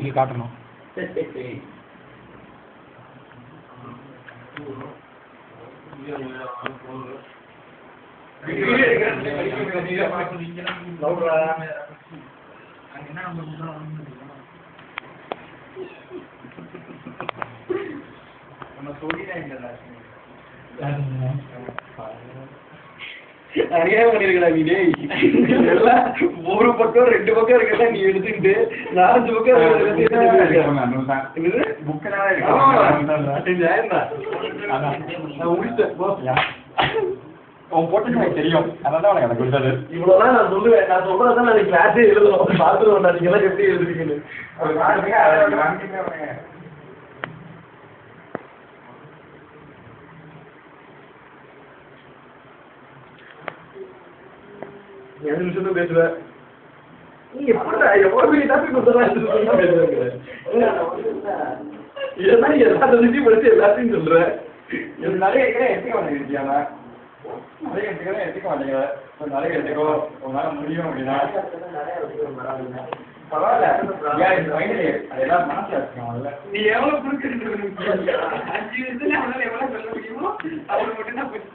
நீ காட்டணும். நிறைய பண்ணிருக்கா நீ ஒரு பக்கம் 2 பக்கம் இருக்கா நீ எடுத்துக்கிட்டு 4 பக்கம் தெரியும். அதான் எனக்கு கொடுத்தது. இவ்வளவுதான் நான் சொல்லுவேன். நான் சொல்றதான் நான் கிளாஸே எழுதணும். பாத்துருவோம் நீங்க எல்லாம் எப்படி எழுதுறீங்கன்னு. எவ்வளவு நிமிஷம் பேசுவேன். நீ எப்படா எவ்வளவு பெரிய டாபிக் பேசுவேன். இதெல்லாம் எல்லாத்தையும் படிச்சு எல்லாத்தையும் சொல்றேன். நிறைய எடுத்துக்க மாட்டேங்கிறீங்க. நிறைய எடுத்துக்க மாட்டேங்கிற. நிறைய எடுத்துக்கோ. உங்களால முடியும் அப்படின்னா பரவாயில்ல. அதெல்லாம் மனசுல வச்சுக்கோங்க. நீ எவ்வளவு புரிஞ்சுட்டு 5 நிமிஷத்துல அவனால எவ்வளவு சொல்ல முடியுமோ அவனுக்கு மட்டும் தான் போய்